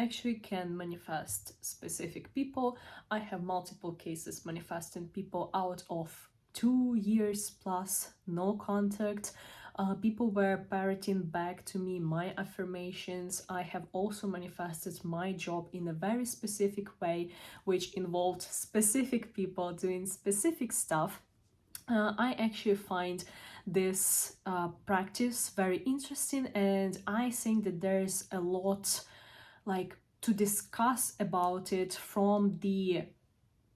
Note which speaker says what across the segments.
Speaker 1: actually can manifest specific people. I have multiple cases manifesting people out of 2 years plus no contact. People were parroting back to me my affirmations. I have also manifested my job in a very specific way, which involved specific people doing specific stuff. I actually find this practice very interesting, and I think that there's a lot like to discuss about it from the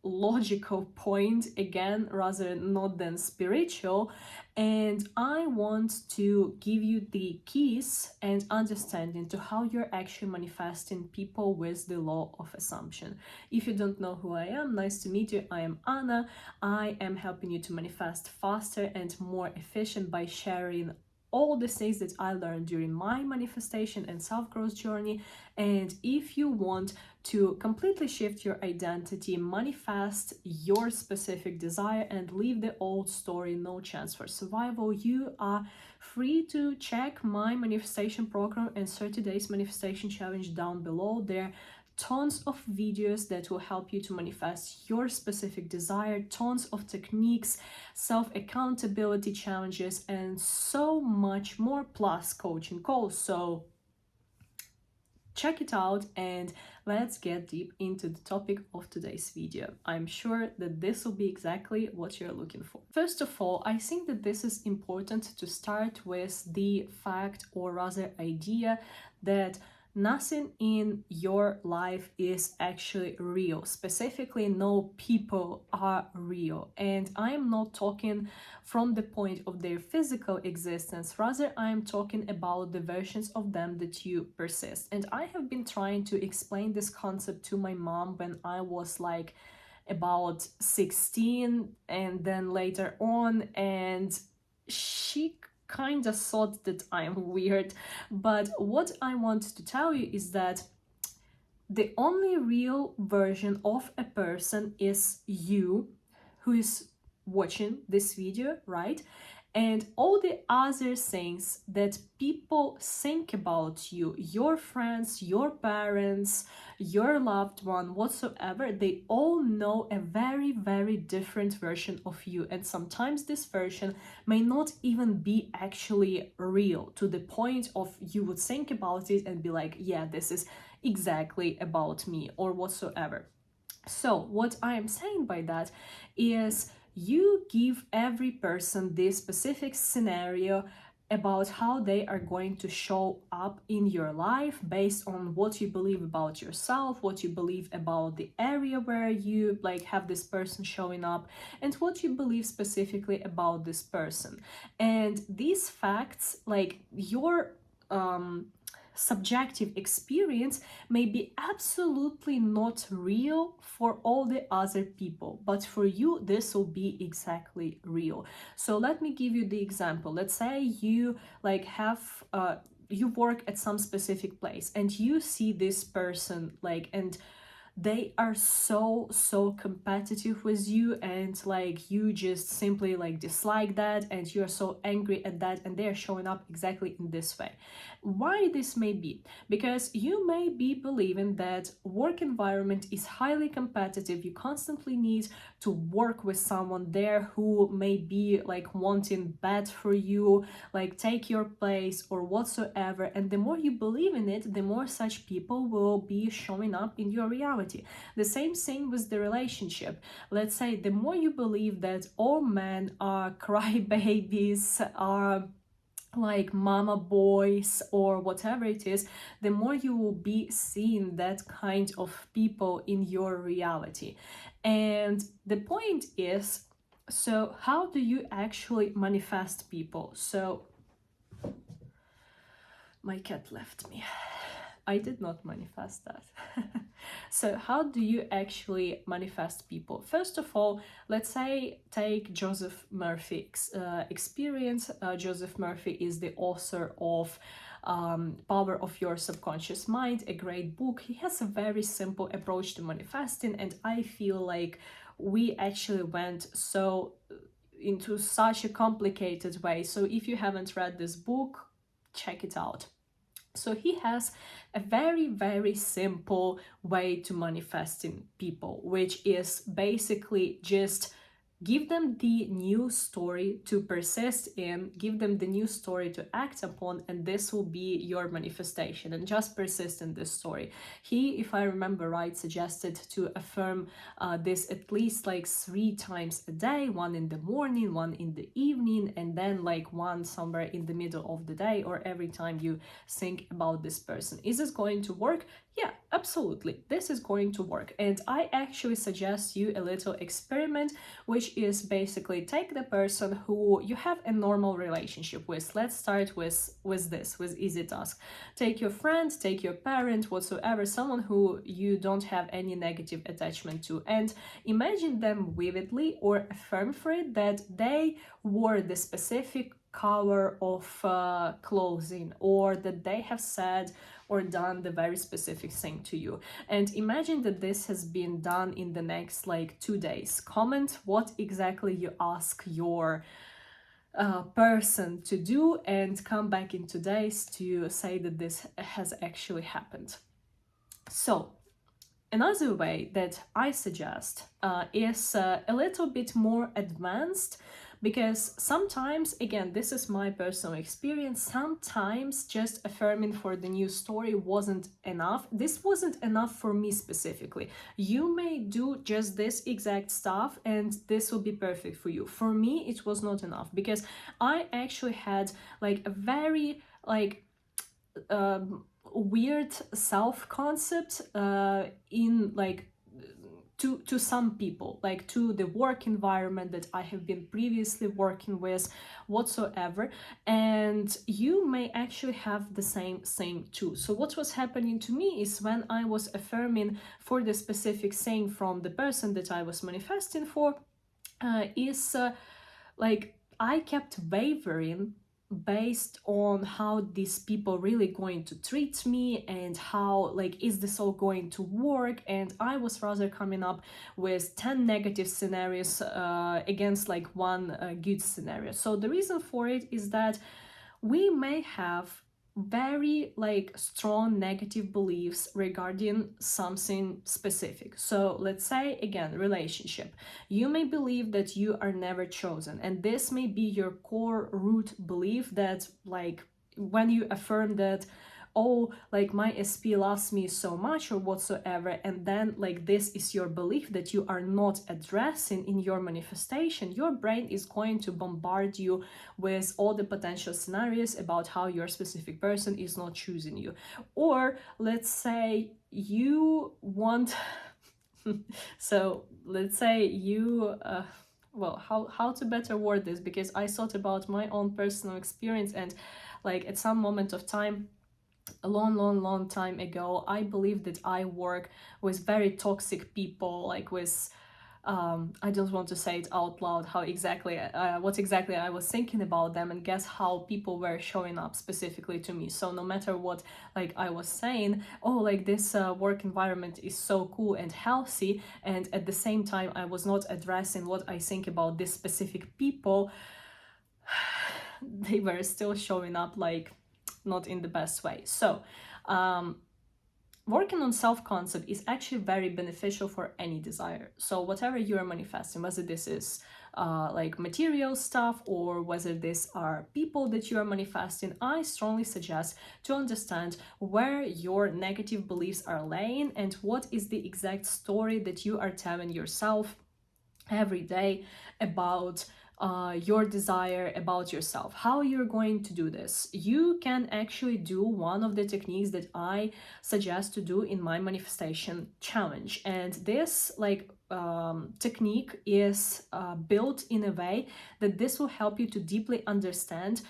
Speaker 1: logical point again rather not than spiritual. And I want to give you the keys and understanding to how you're actually manifesting people with the law of assumption. If you don't know who I am, nice to meet you. I am Anna. I am helping you to manifest faster and more efficient by sharing all the things that I learned during my manifestation and self-growth journey. And if you want to completely shift your identity, manifest your specific desire, and leave the old story, no chance for survival, you are free to check my manifestation program and 30 days manifestation challenge down below. There are tons of videos that will help you to manifest your specific desire, tons of techniques, self-accountability challenges, and so much more, plus coaching calls. So check it out and let's get deep into the topic of today's video. I'm sure that this will be exactly what you're looking for. First of all, I think that this is important to start with the fact, or rather idea, that nothing in your life is actually real. Specifically, no people are real. And I'm not talking from the point of their physical existence, rather I'm talking about the versions of them that you persist. And I have been trying to explain this concept to my mom when I was like about 16 and then later on, and she kind of thought that I'm weird. But what I want to tell you is that the only real version of a person is you, who is watching this video, right? And all the other things that people think about you, your friends, your parents, your loved one, whatsoever, they all know a very, very different version of you. And sometimes this version may not even be actually real, to the point of you would think about it and be like, yeah, this is exactly about me or whatsoever. So what I am saying by that is you give every person this specific scenario about how they are going to show up in your life based on what you believe about yourself, what you believe about the area where you like have this person showing up, and what you believe specifically about this person. And these facts, like your subjective experience, may be absolutely not real for all the other people, but for you this will be exactly real. So let me give you the example. Let's say you like have you work at some specific place and you see this person like, and they are so competitive with you, and like you just simply like dislike that, and you're so angry at that, and they're showing up exactly in this way. Why this may be? Because you may be believing that work environment is highly competitive. You constantly need to work with someone there who may be like wanting bad for you, like take your place or whatsoever. And the more you believe in it, the more such people will be showing up in your reality. The same thing with the relationship. Let's say the more you believe that all men are crybabies, are like mama boys or whatever it is, the more you will be seeing that kind of people in your reality. And the point is, so how do you actually manifest people? So my cat left me. I did not manifest that. So how do you actually manifest people? First of all, let's say take Joseph Murphy's experience. Joseph Murphy is the author of Power of Your Subconscious Mind, a great book. He has a very simple approach to manifesting, and I feel like we actually went into such a complicated way. So if you haven't read this book, check it out. So he has a very, very simple way to manifesting people, which is basically just give them the new story to persist in, give them the new story to act upon, and this will be your manifestation. And just persist in this story. He, if I remember right, suggested to affirm this at least like 3 times a day, one in the morning, one in the evening, and then like one somewhere in the middle of the day, or every time you think about this person. Is this going to work? Yeah, absolutely. This is going to work. And I actually suggest you a little experiment, which is basically take the person who you have a normal relationship with. Let's start with easy task. Take your friend, take your parent, whatsoever, someone who you don't have any negative attachment to, and imagine them vividly or affirm for it that they wore the specific color of clothing, or that they have said or done the very specific thing to you. And imagine that this has been done in the next like 2 days. Comment what exactly you ask your person to do, and come back in 2 days to say that this has actually happened. So another way that I suggest is a little bit more advanced, because sometimes, again, this is my personal experience, sometimes just affirming for the new story wasn't enough. This wasn't enough for me specifically. You may do just this exact stuff and this will be perfect for you. For me, it was not enough, because I actually had like a very weird self-concept in like to some people, like to the work environment that I have been previously working with, whatsoever. And you may actually have the same thing too. So what was happening to me is, when I was affirming for the specific thing from the person that I was manifesting for, like I kept wavering based on how these people really going to treat me, and how like is this all going to work. And I was rather coming up with 10 negative scenarios against like one good scenario. So the reason for it is that we may have very like strong negative beliefs regarding something specific. So let's say again, relationship. You may believe that you are never chosen, and this may be your core root belief that like when you affirm that, oh, like my SP loves me so much or whatsoever, and then like this is your belief that you are not addressing in your manifestation, your brain is going to bombard you with all the potential scenarios about how your specific person is not choosing you. Or let's say you want so let's say you well, how to better word this, because I thought about my own personal experience, and like at some moment of time, a long time ago, I believe that I work with very toxic people, like with I don't want to say it out loud how exactly what exactly I was thinking about them, and guess how people were showing up specifically to me. So no matter what, like I was saying, oh, like this work environment is so cool and healthy, and at the same time I was not addressing what I think about this specific people, they were still showing up like not in the best way. So working on self-concept is actually very beneficial for any desire. So whatever you are manifesting, whether this is like material stuff, or whether these are people that you are manifesting, I strongly suggest to understand where your negative beliefs are laying, and what is the exact story that you are telling yourself every day about your desire, about yourself. How you're going to do this? You can actually do one of the techniques that I suggest to do in my manifestation challenge, and this like technique is built in a way that this will help you to deeply understand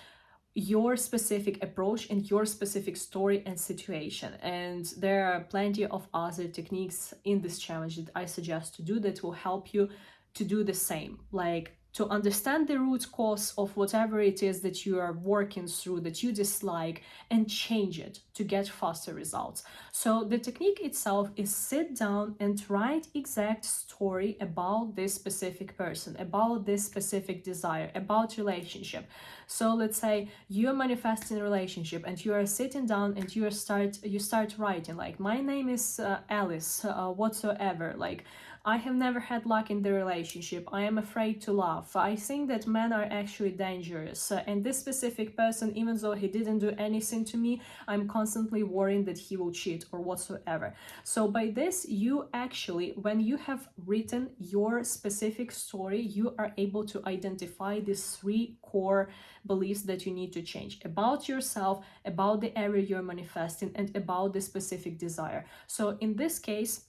Speaker 1: your specific approach and your specific story and situation. And there are plenty of other techniques in this challenge that I suggest to do that will help you to do the same. Like to understand the root cause of whatever it is that you are working through, that you dislike, and change it to get faster results. So the technique itself is sit down and write exact story about this specific person, about this specific desire, about relationship. So let's say you're manifesting a relationship and you are sitting down and you start writing like, my name is Alice, whatsoever, like, I have never had luck in the relationship. I am afraid to love. I think that men are actually dangerous. And this specific person, even though he didn't do anything to me, I'm constantly worrying that he will cheat or whatsoever. So by this, you actually, when you have written your specific story, you are able to identify these 3 core beliefs that you need to change about yourself, about the area you're manifesting, and about the specific desire. So in this case,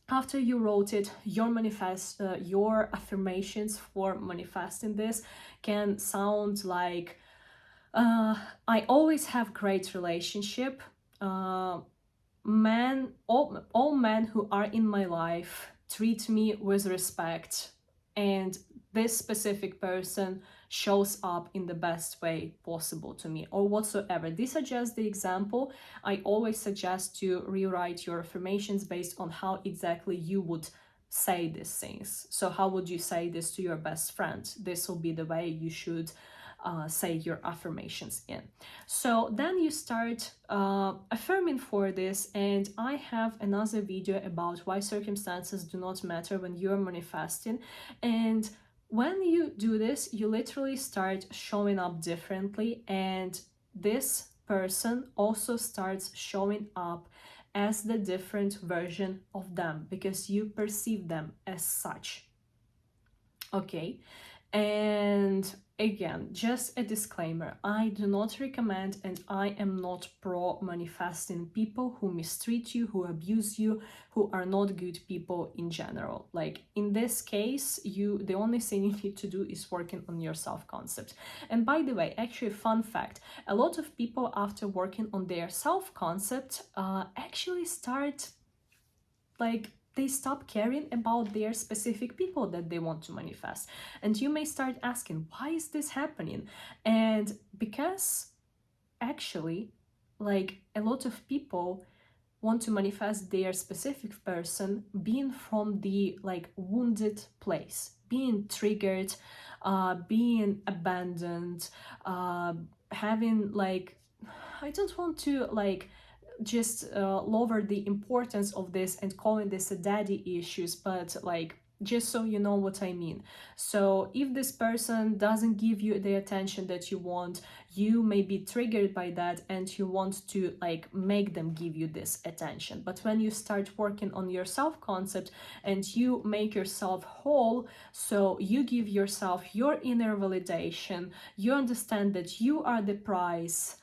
Speaker 1: after you wrote it, your affirmations for manifesting this can sound like, I always have great relationship. All men who are in my life treat me with respect, and this specific person shows up in the best way possible to me, or whatsoever. These are just the example. I always suggest to rewrite your affirmations based on how exactly you would say these things. So how would you say this to your best friend? This will be the way you should say your affirmations in. So then you start affirming for this, and I have another video about why circumstances do not matter when you're manifesting. And when you do this, you literally start showing up differently, and this person also starts showing up as the different version of them because you perceive them as such. Okay, and again, just a disclaimer, I do not recommend and I am not pro manifesting people who mistreat you, who abuse you, who are not good people in general. Like in this case, the only thing you need to do is working on your self-concept. And by the way, actually, fun fact, a lot of people after working on their self-concept actually start, like, they stop caring about their specific people that they want to manifest. And you may start asking, why is this happening? And because actually, like, a lot of people want to manifest their specific person being from the like wounded place, being triggered, being abandoned, having like, I don't want to like just lower the importance of this and calling this a daddy issues, but like, just so you know what I mean. So if this person doesn't give you the attention that you want, you may be triggered by that and you want to like make them give you this attention. But when you start working on your self-concept and you make yourself whole, so you give yourself your inner validation, you understand that you are the prize,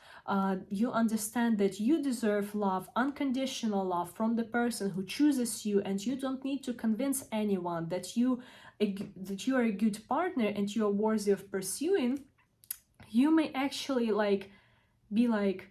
Speaker 1: you understand that you deserve love, unconditional love from the person who chooses you, and you don't need to convince anyone that you are a good partner and you are worthy of pursuing. You may actually like be like,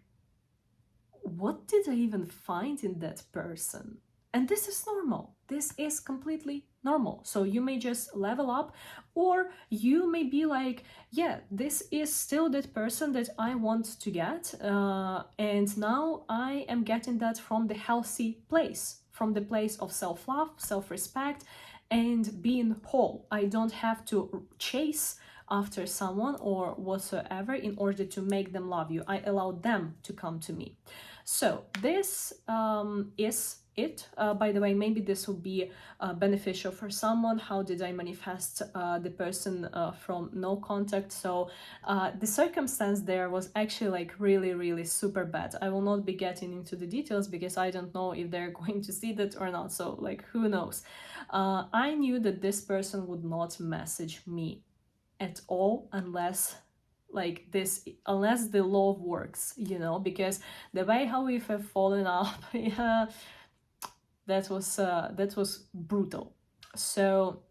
Speaker 1: what did I even find in that person? And this is normal. This is completely normal. So you may just level up, or you may be like, yeah, this is still that person that I want to get. And now I am getting that from the healthy place, from the place of self-love, self-respect, and being whole. I don't have to chase after someone or whatsoever in order to make them love you. I allow them to come to me. So this is it. By the way, maybe this will be beneficial for someone. How did I manifest the person from no contact? So the circumstance there was actually like really, really super bad. I will not be getting into the details because I don't know if they're going to see that or not. So like, who knows? I knew that this person would not message me at all unless like this, unless the love works, you know, because the way how we have fallen off, yeah, that was brutal. So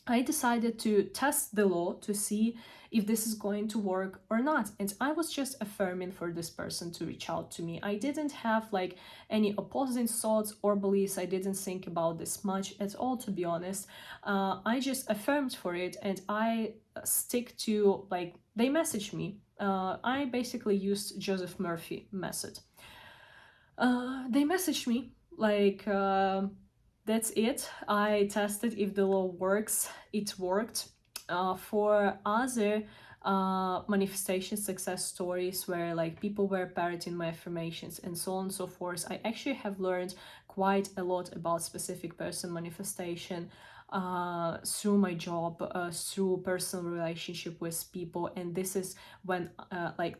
Speaker 1: I decided to test the law to see if this is going to work or not. And I was just affirming for this person to reach out to me. I didn't have like any opposing thoughts or beliefs. I didn't think about this much at all, to be honest. I just affirmed for it, and I stick to, like, they messaged me. I basically used Joseph Murphy method. They messaged me like, that's it. I tested if the law works. It worked. For other manifestation success stories where like people were parroting my affirmations and so on and so forth, I actually have learned quite a lot about specific person manifestation through my job, through personal relationship with people. And this is when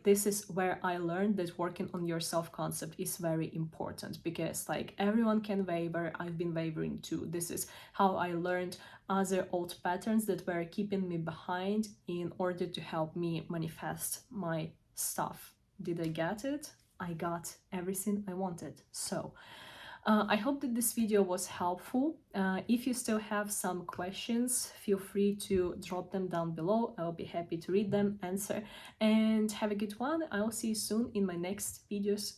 Speaker 1: this is where I learned that working on your self-concept is very important, because like everyone can waver. I've been wavering too. This is how I learned other old patterns that were keeping me behind in order to help me manifest my stuff. Did I get it? I got everything I wanted. So I hope that this video was helpful. If you still have some questions, feel free to drop them down below. I'll be happy to read them, answer, and have a good one. I'll see you soon in my next videos.